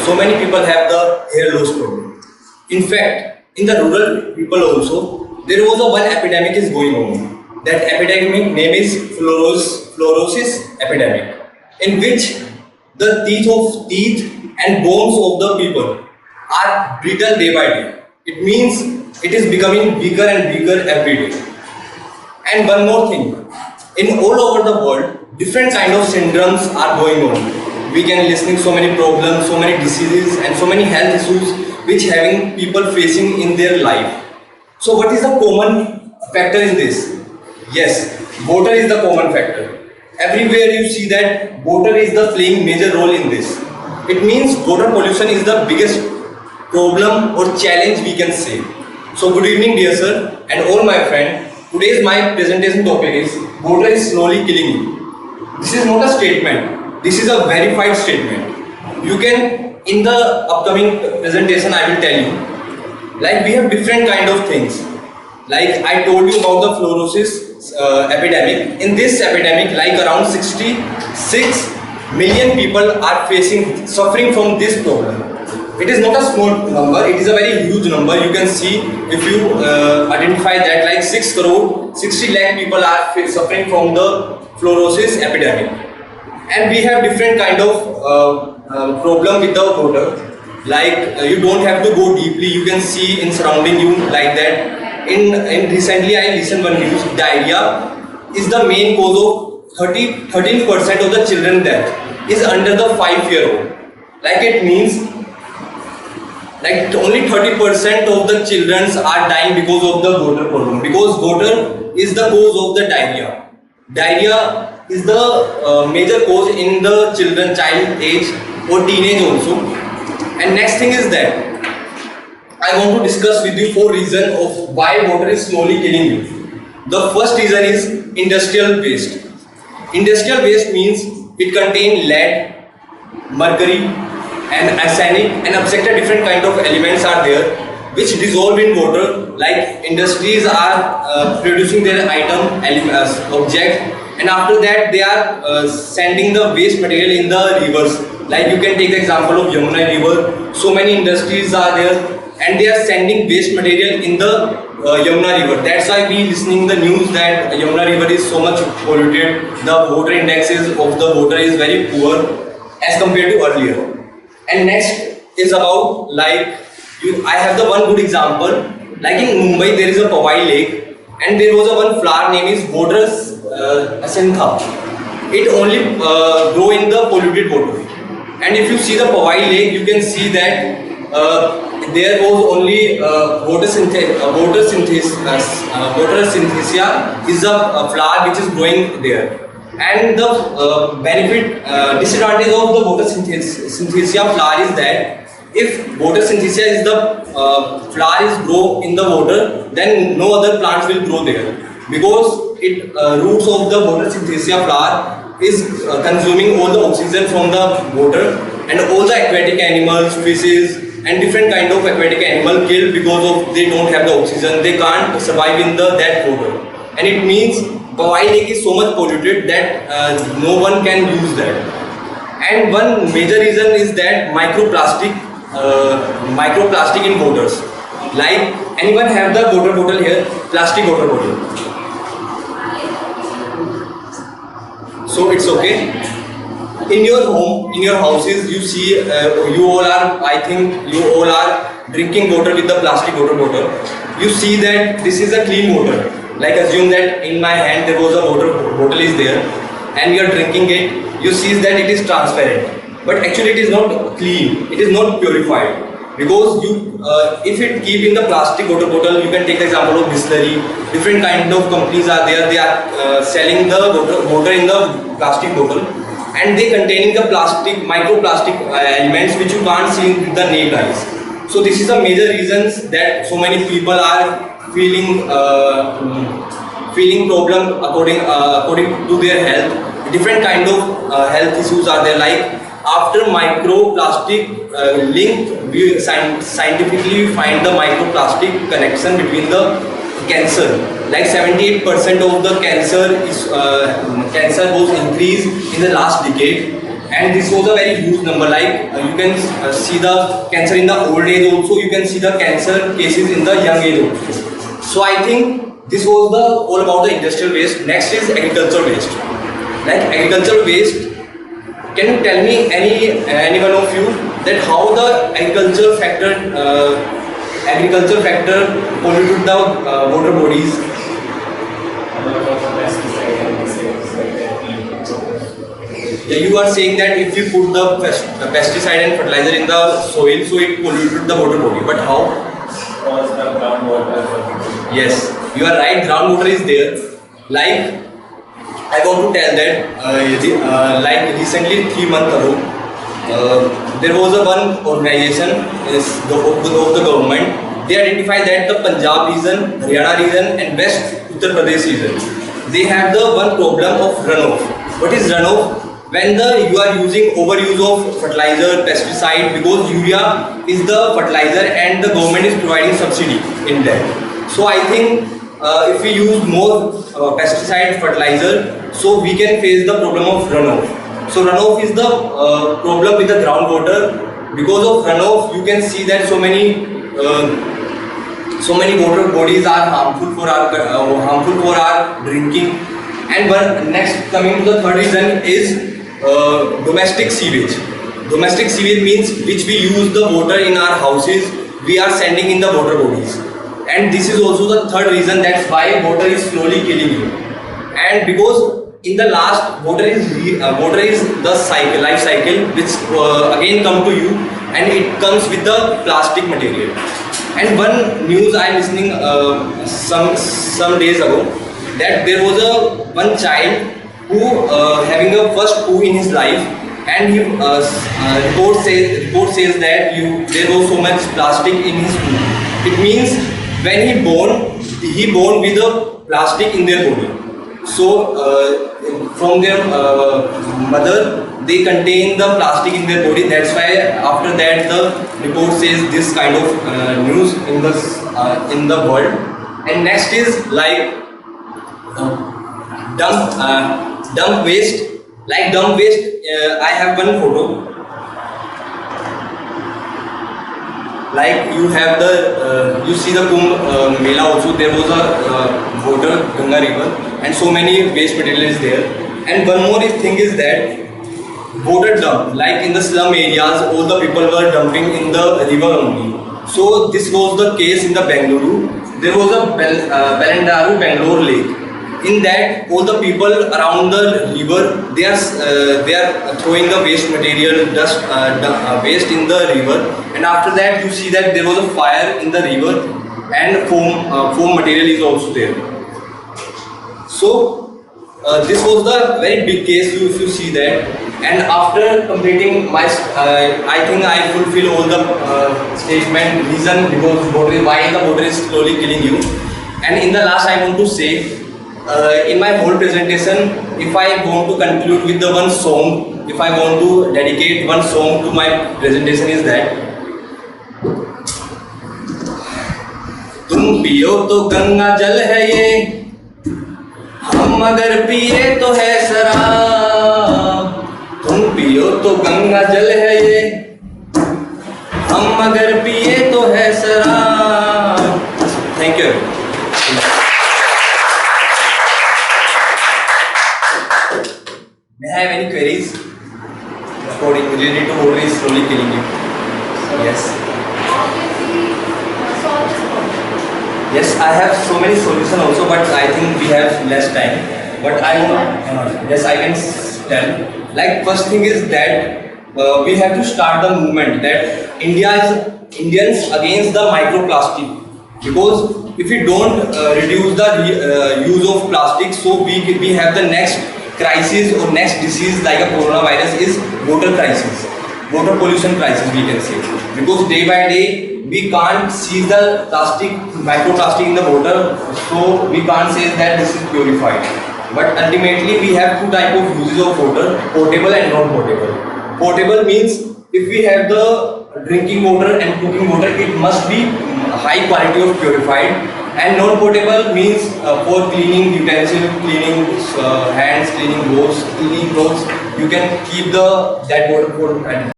so many people have the hair loss problem. In fact, in the rural people also, there was a one epidemic is going on. That epidemic name is fluorosis epidemic, in which the teeth and bones of the people are brittle day by day. It means it is becoming bigger and bigger every day. And one more thing, in all over the world, different kind of syndromes are going on. We can listening so many problems, so many diseases, and so many health issues which having people facing in their life. So what is the common factor in this? Yes, water is the common factor. Everywhere you see that water is the playing major role in this. It means water pollution is the biggest problem or challenge we can say. So good evening dear sir and all my friends. Today's my presentation topic is water is slowly killing you. This is not a statement. This is a verified statement. You can, in the upcoming presentation I will tell you, like we have different kind of things. Like I told you about the fluorosis epidemic. In this epidemic, like around 66 million people are suffering from this problem. It is not a small number, it is a very huge number. You can see if you identify that like 6 crore, 60 lakh people are suffering from the fluorosis epidemic. And we have different kind of problem with the water. Like you don't have to go deeply, you can see in surrounding you like that. In recently I listened one news, diarrhea is the main cause of 13% of the children death is under the 5-year-old. Like it means like only 30% of the children are dying because of the water problem. Because water is the cause of the diarrhea. Diarrhea is the major cause in the child age or teenage also. And next thing is that I want to discuss with you 4 reasons of why water is slowly killing you. The first reason is industrial waste. Industrial waste means it contains lead, mercury, and arsenic and etc. different kind of elements are there which dissolve in water. Like industries are producing their item object, and after that they are sending the waste material in the rivers. Like you can take the example of Yamuna river. So many industries are there and they are sending waste material in the Yamuna river. That's why we listening the news that Yamuna river is so much polluted. The water indexes of the water is very poor as compared to earlier. And next is about like I have the one good example. Like in Mumbai there is a Powai lake and there was a one flower name is water acantha. It only grow in the polluted water. And if you see the Powai lake, you can see that there was only water synthesia is a flower which is growing there. And the disadvantage of the water synthesia flower is that if water synthesia is the flower is grow in the water, then no other plants will grow there, because it roots of the water synthesia flower is consuming all the oxygen from the water, and all the aquatic animals, fishes and different kind of aquatic animal killed because of they don't have the oxygen. They can't survive in that water, and it means Powai lake is so much polluted that no one can use that. And one major reason is that microplastic in waters. Like anyone have the water bottle here, plastic water bottle. So it's okay. In your home, in your houses, you see you all are drinking water with the plastic water bottle. You see that this is a clean water. Like assume that in my hand there was a water bottle is there and you are drinking it. You see that it is transparent, but actually it is not clean. It is not purified, because you if it keep in the plastic water bottle, you can take the example of Bisleri. Different kind of companies are there. They are selling the water in the plastic bottle, and they containing the microplastic elements which you can't see with the naked eyes. So this is the major reasons that so many people are feeling problem according to their health. Different kind of health issues are there. Like after microplastic link, we scientifically find the microplastic connection between the cancer. Like 78% of the cancer was increased in the last decade, and this was a very huge number. Like you can see the cancer in the old age also. You can see the cancer cases in the young age also. So I think this was the all about the industrial waste. Next is agricultural waste. Like agricultural waste. Can you tell me any one of you that how the agriculture factor polluted the water bodies? Yeah, you are saying that if you put the pesticide and fertilizer in the soil, so it polluted the water body. But how? Because the groundwater. Yes, you are right. Groundwater is there. Like I want to tell that like recently 3 months ago, there was a one organization of the government. They identified that the Punjab region, Haryana region, and West Uttar Pradesh region, they have the one problem of runoff. What is runoff? When you are using overuse of fertilizer, pesticide, because urea is the fertilizer and the government is providing subsidy in that. So I think if we use more pesticide, fertilizer, so we can face the problem of runoff. So runoff is the problem with the groundwater. Because of runoff, you can see that so many water bodies are harmful for our drinking. And one next coming to the third reason is domestic sewage. Domestic sewage means which we use the water in our houses, we are sending in the water bodies. And this is also the third reason that's why water is slowly killing you. And because in the last water is the life cycle which again come to you, and it comes with the plastic material. And one news I listening some days ago, that there was one child who having a first poo in his life, and he report says that there was so much plastic in his poo. It means when he born with the plastic in their body. So from their mother, they contain the plastic in their body. That's why after that the report says this kind of news in the world. And next is like dump waste. Like dump waste, I have one photo. Like you have you see the Kumbh Mela also. There was a water, Ganga river, and so many waste material is there. And one more thing is that water dump. Like in the slum areas, all the people were dumping in the river only. So this was the case in the Bengaluru. There was a Balandaru Bangalore lake. In that, all the people around the river, they are throwing the waste material, waste in the river, and after that you see that there was a fire in the river, and foam material is also there. So this was the very big case. If you see that, and after completing my, I think I fulfill all the statement reason because why the water is slowly killing you. And in the last, I want to say. In my whole presentation, if I want to conclude with the one song, if I want to dedicate one song to my presentation is that तुम पियो तो गंगा जल है ये, हम अगर पिए तो है शराब. तुम पियो तो गंगा जल है ये, हम अगर पिए तो है शराब. Thank you. May I have any queries? Related to water is slowly killing you. Yes. Yes, I have so many solutions also, but I think we have less time. But yes, I can tell. Like first thing is that we have to start the movement that Indians against the microplastic, because if we don't reduce the use of plastic, so we have the next crisis or next disease like a coronavirus is water crisis, water pollution crisis we can say, because day by day we can't see the microplastic in the water, so we can't say that this is purified. But ultimately we have two type of uses of water, potable and non-potable. Potable means if we have the drinking water and cooking water, it must be high quality of purified. And non-portable means for cleaning utensil, cleaning hands, cleaning clothes, cleaning clothes. You can keep the that water for